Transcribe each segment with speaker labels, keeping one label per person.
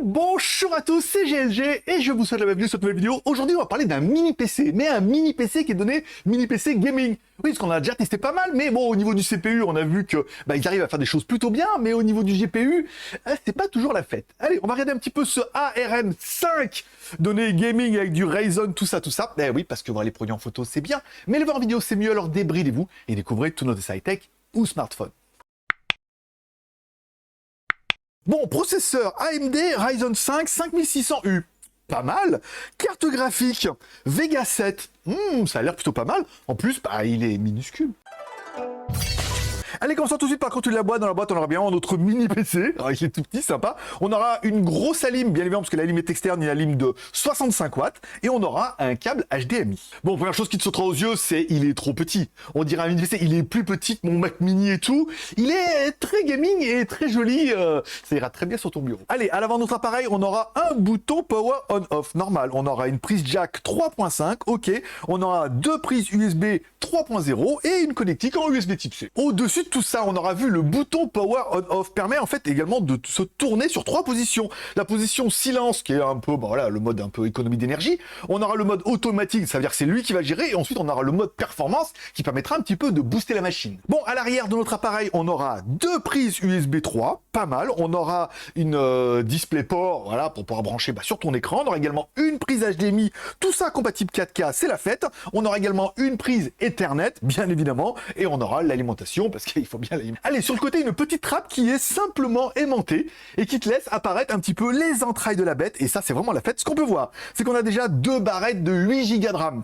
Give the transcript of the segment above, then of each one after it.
Speaker 1: Bonjour à tous, c'est GLG et je vous souhaite la bienvenue sur cette nouvelle vidéo. Aujourd'hui, on va parler d'un mini PC, mais un mini PC qui est donné mini PC gaming. Oui, parce qu'on a déjà testé pas mal, mais bon, au niveau du CPU, on a vu que ils arrivent à faire des choses plutôt bien, mais au niveau du GPU, c'est pas toujours la fête. Allez, on va regarder un petit peu ce ARM 5 donné gaming avec du Ryzen, tout ça. Eh oui, parce que voir les produits en photo, c'est bien, mais les voir en vidéo, c'est mieux, alors débridez-vous et découvrez tout notre high-tech ou smartphone. Bon, processeur AMD Ryzen 5 5600U, pas mal. Carte graphique Vega 7, ça a l'air plutôt pas mal. En plus, il est minuscule. Allez, commençons tout de suite par le contenu de la boîte. Dans la boîte, on aura bien notre mini PC. Alors, il est tout petit, sympa. On aura une grosse alim, bien évidemment, parce que la lime est externe, une alim de 65 watts. Et on aura un câble HDMI. Bon, première chose qui te sautera aux yeux, c'est il est trop petit. On dirait un mini PC, il est plus petit que mon Mac mini et tout. Il est très gaming et très joli. Ça ira très bien sur ton bureau. Allez, à l'avant de notre appareil, on aura un bouton Power On-Off normal. On aura une prise jack 3.5, ok. On aura deux prises USB 3.0 et une connectique en USB Type C. Au-dessus de tout ça, on aura vu le bouton Power On-Off permet en fait également de se tourner sur trois positions. La position silence qui est un peu, le mode un peu économie d'énergie. On aura le mode automatique, ça veut dire que c'est lui qui va gérer. Et ensuite, on aura le mode performance qui permettra un petit peu de booster la machine. Bon, à l'arrière de notre appareil, on aura deux prises USB 3, pas mal. On aura une DisplayPort, voilà, pour pouvoir brancher sur ton écran. On aura également une prise HDMI, tout ça compatible 4K, c'est la fête. On aura également une prise Ethernet, bien évidemment, et on aura l'alimentation parce qu'il faut bien l'alimenter. Allez, sur le côté, une petite trappe qui est simplement aimantée et qui te laisse apparaître un petit peu les entrailles de la bête. Et ça, c'est vraiment la fête. Ce qu'on peut voir, c'est qu'on a déjà deux barrettes de 8 Go de RAM.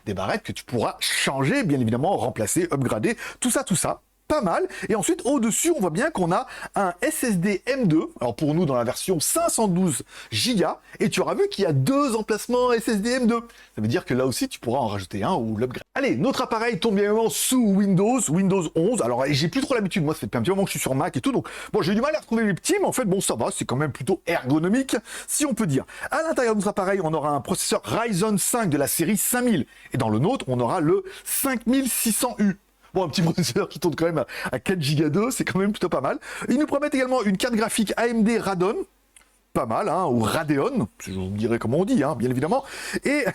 Speaker 1: Des barrettes que tu pourras changer, bien évidemment, remplacer, upgrader, tout ça. Pas mal. Et ensuite, au-dessus, on voit bien qu'on a un SSD M2. Alors pour nous, dans la version 512 Go. Et tu auras vu qu'il y a deux emplacements SSD M2. Ça veut dire que là aussi, tu pourras en rajouter un ou l'upgrade. Allez, notre appareil tombe bien évidemment sous Windows 11. Alors, j'ai plus trop l'habitude. Moi, ça fait depuis un petit moment que je suis sur Mac et tout. Donc, bon, j'ai du mal à retrouver les petits, mais en fait, bon, ça va. C'est quand même plutôt ergonomique, si on peut dire. À l'intérieur de notre appareil, on aura un processeur Ryzen 5 de la série 5000. Et dans le nôtre, on aura le 5600U. Bon, un petit processeur qui tourne quand même à 4 Go 2, c'est quand même plutôt pas mal. Ils nous promettent également une carte graphique AMD Radeon, pas mal, ou Radeon, je vous dirai comment on dit, bien évidemment, et,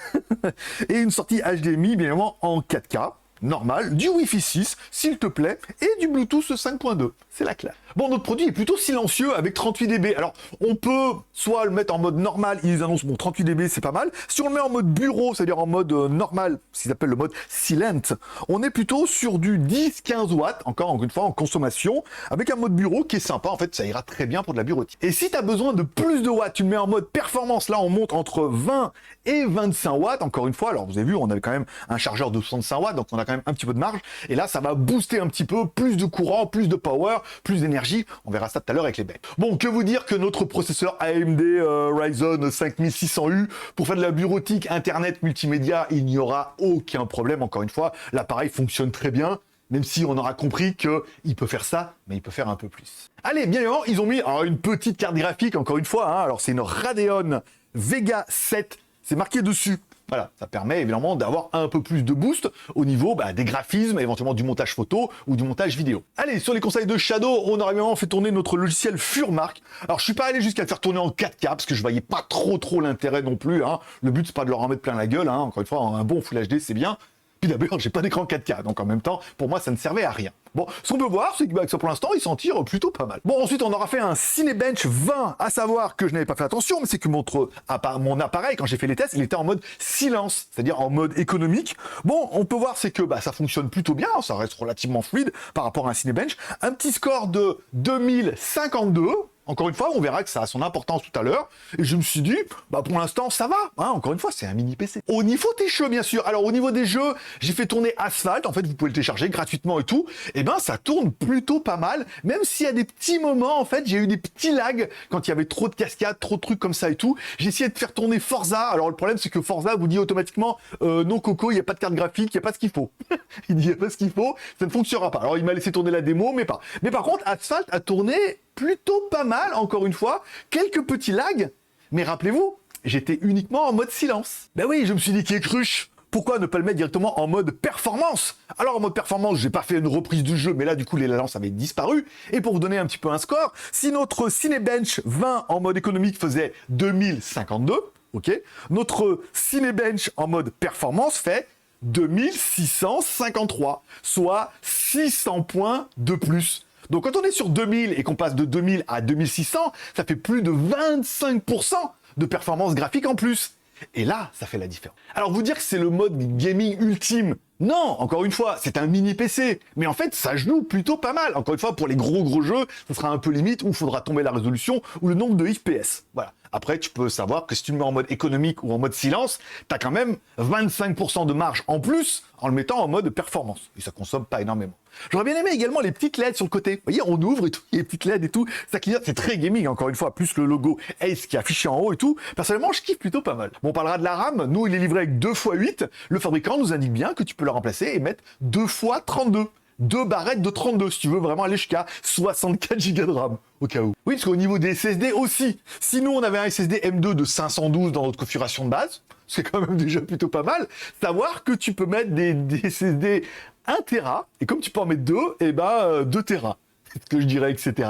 Speaker 1: et une sortie HDMI, bien évidemment, en 4K, normal, du Wi-Fi 6, s'il te plaît, et du Bluetooth 5.2. C'est la classe. Bon, notre produit est plutôt silencieux avec 38 dB. Alors, on peut soit le mettre en mode normal, ils annoncent, 38 dB, c'est pas mal. Si on le met en mode bureau, c'est-à-dire en mode normal, ce qu'ils appellent le mode silent, on est plutôt sur du 10-15 watts, encore une fois, en consommation, avec un mode bureau qui est sympa. En fait, ça ira très bien pour de la bureautique. Et si tu as besoin de plus de watts, tu le mets en mode performance. Là, on monte entre 20 et 25 watts, encore une fois. Alors, vous avez vu, on avait quand même un chargeur de 65 watts, donc on a quand même un petit peu de marge. Et là, ça va booster un petit peu, plus de courant, plus de power, plus d'énergie. On verra ça tout à l'heure avec les bêtes. Bon, que vous dire que notre processeur AMD Ryzen 5600U, pour faire de la bureautique, internet, multimédia, il n'y aura aucun problème. Encore une fois, l'appareil fonctionne très bien, même si on aura compris qu'il peut faire ça, mais il peut faire un peu plus. Allez, bien évidemment, ils ont mis une petite carte graphique, encore une fois. Alors, c'est une Radeon Vega 7. C'est marqué dessus. Voilà, ça permet évidemment d'avoir un peu plus de boost au niveau des graphismes, éventuellement du montage photo ou du montage vidéo. Allez, sur les conseils de Shadow, on aurait évidemment fait tourner notre logiciel Furmark. Alors, je suis pas allé jusqu'à le faire tourner en 4K parce que je voyais pas trop l'intérêt non plus. Le but, c'est pas de leur en mettre plein la gueule. Encore une fois, un bon Full HD, c'est bien. Puis d'abord, j'ai pas d'écran 4K, donc en même temps, pour moi, ça ne servait à rien. Bon, ce qu'on peut voir, c'est que ça, pour l'instant, il s'en tire plutôt pas mal. Bon, ensuite, on aura fait un Cinebench 20, à savoir que je n'avais pas fait attention, mais c'est que mon appareil, quand j'ai fait les tests, il était en mode silence, c'est-à-dire en mode économique. Bon, on peut voir, c'est que ça fonctionne plutôt bien, ça reste relativement fluide par rapport à un Cinebench. Un petit score de 2052. Encore une fois, on verra que ça a son importance tout à l'heure. Et je me suis dit, pour l'instant, ça va. Encore une fois, c'est un mini PC. Au niveau des jeux, bien sûr. Alors, au niveau des jeux, j'ai fait tourner Asphalt. En fait, vous pouvez le télécharger gratuitement et tout. Et ça tourne plutôt pas mal. Même s'il y a des petits moments, en fait, j'ai eu des petits lags quand il y avait trop de cascades, trop de trucs comme ça et tout. J'ai essayé de faire tourner Forza. Alors, le problème, c'est que Forza vous dit automatiquement, non, Coco, il n'y a pas de carte graphique, il n'y a pas ce qu'il faut. Il dit, il n'y a pas ce qu'il faut, ça ne fonctionnera pas. Alors, il m'a laissé tourner la démo, mais pas. Mais par contre, Asphalt a tourné plutôt pas mal, encore une fois, quelques petits lags, mais rappelez-vous, j'étais uniquement en mode silence. Oui, je me suis dit qui est cruche. Pourquoi ne pas le mettre directement en mode performance? Alors en mode performance, j'ai pas fait une reprise du jeu, mais là du coup les lances avaient disparu. Et pour vous donner un petit peu un score, si notre Cinebench 20 en mode économique faisait 2052, ok, notre Cinebench en mode performance fait 2653, soit 600 points de plus. Donc quand on est sur 2000 et qu'on passe de 2000 à 2600, ça fait plus de 25% de performance graphique en plus. Et là, ça fait la différence. Alors vous dire que c'est le mode gaming ultime, non, encore une fois, c'est un mini PC. Mais en fait, ça joue plutôt pas mal. Encore une fois, pour les gros jeux, ça sera un peu limite où il faudra tomber la résolution ou le nombre de FPS. Voilà. Après, tu peux savoir que si tu le mets en mode économique ou en mode silence, tu as quand même 25% de marge en plus en le mettant en mode performance. Et ça consomme pas énormément. J'aurais bien aimé également les petites LED sur le côté. Vous voyez, on ouvre et tout, il y a les petites LED et tout. Ça clignote, c'est très gaming, encore une fois, plus le logo Ace qui est affiché en haut et tout. Personnellement, je kiffe plutôt pas mal. Bon, on parlera de la RAM. Nous, il est livré avec 2x8. Le fabricant nous indique bien que tu peux le remplacer et mettre 2x32. 2 barrettes de 32 si tu veux vraiment aller jusqu'à 64 Go de RAM, au cas où. Oui, parce qu'au niveau des SSD aussi, si nous on avait un SSD M2 de 512 dans notre configuration de base, c'est quand même déjà plutôt pas mal, savoir que tu peux mettre des SSD 1 Tera, et comme tu peux en mettre 2, et ben 2 Tera. C'est ce que je dirais, etc.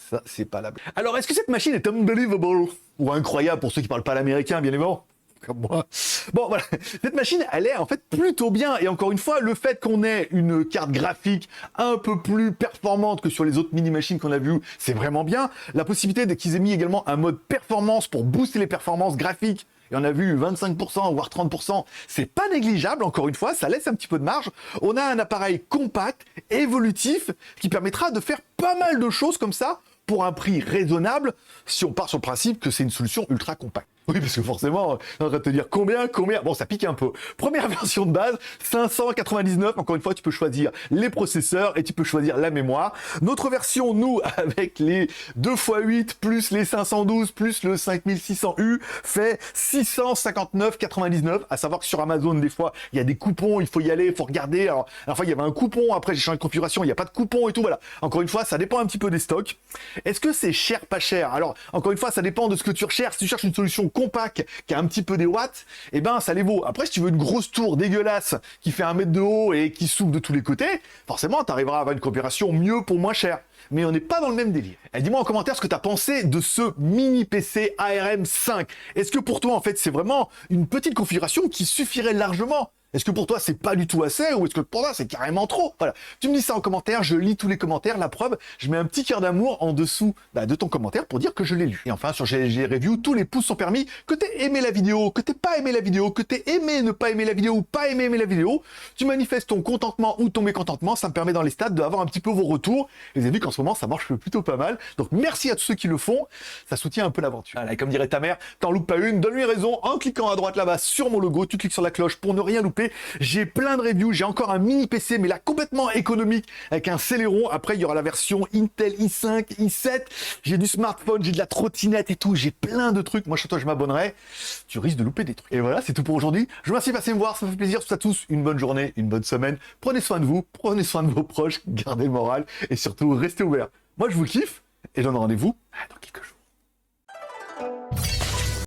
Speaker 1: Ça, c'est pas la blague. Alors, est-ce que cette machine est unbelievable ou incroyable pour ceux qui parlent pas l'américain, bien évidemment? Comme moi. Bon, voilà. Cette machine, elle est en fait plutôt bien. Et encore une fois, le fait qu'on ait une carte graphique un peu plus performante que sur les autres mini-machines qu'on a vues, c'est vraiment bien. La possibilité qu'ils aient mis également un mode performance pour booster les performances graphiques. Et on a vu 25%, voire 30%. C'est pas négligeable, encore une fois, ça laisse un petit peu de marge. On a un appareil compact, évolutif, qui permettra de faire pas mal de choses comme ça pour un prix raisonnable, si on part sur le principe que c'est une solution ultra compacte. Oui, parce que forcément, on va te dire combien. Bon, ça pique un peu. Première version de base, 599. Encore une fois, tu peux choisir les processeurs et tu peux choisir la mémoire. Notre version, nous, avec les 2x8 plus les 512 plus le 5600U, fait 659,99. À savoir que sur Amazon, des fois, il y a des coupons, il faut y aller, il faut regarder. Alors, à la fois, il y avait un coupon. Après, j'ai changé de configuration, il n'y a pas de coupon et tout. Voilà. Encore une fois, ça dépend un petit peu des stocks. Est-ce que c'est cher, pas cher? Alors, encore une fois, ça dépend de ce que tu recherches. Si tu cherches une solution compact qui a un petit peu des watts, eh ben ça les vaut. Après, si tu veux une grosse tour dégueulasse qui fait 1 mètre de haut et qui s'ouvre de tous les côtés, forcément, tu arriveras à avoir une coopération mieux pour moins cher. Mais on n'est pas dans le même délire. Et dis-moi en commentaire ce que tu as pensé de ce mini PC ARM 5. Est-ce que pour toi, en fait, c'est vraiment une petite configuration qui suffirait largement? Est-ce que pour toi, c'est pas du tout assez ou est-ce que pour toi, c'est carrément trop? Voilà. Tu me dis ça en commentaire, je lis tous les commentaires. La preuve, je mets un petit cœur d'amour en dessous de ton commentaire pour dire que je l'ai lu. Et enfin, sur GLG Review, tous les pouces sont permis. Que t'aies aimé la vidéo, que t'aies pas aimé la vidéo, que t'aies aimé ne pas aimer la vidéo ou pas aimer la vidéo, tu manifestes ton contentement ou ton mécontentement. Ça me permet dans les stats d'avoir un petit peu vos retours. Et vous avez vu qu'en ce moment, ça marche plutôt pas mal. Donc merci à tous ceux qui le font. Ça soutient un peu l'aventure. Voilà, et comme dirait ta mère, t'en loupes pas une, donne-lui raison en cliquant à droite là-bas sur mon logo. Tu cliques sur la cloche pour ne rien louper. J'ai plein de reviews, j'ai encore un mini PC, mais là complètement économique, avec un Celeron. Après, il y aura la version Intel i5, i7. J'ai du smartphone, j'ai de la trottinette et tout. J'ai plein de trucs. Moi, chez toi, je m'abonnerai. Tu risques de louper des trucs. Et voilà, c'est tout pour aujourd'hui. Je vous remercie de passer me voir. Ça me fait plaisir. À tous, une bonne journée, une bonne semaine. Prenez soin de vous, prenez soin de vos proches, gardez le moral et surtout, restez ouverts. Moi, je vous kiffe et je donne rendez-vous dans quelques jours.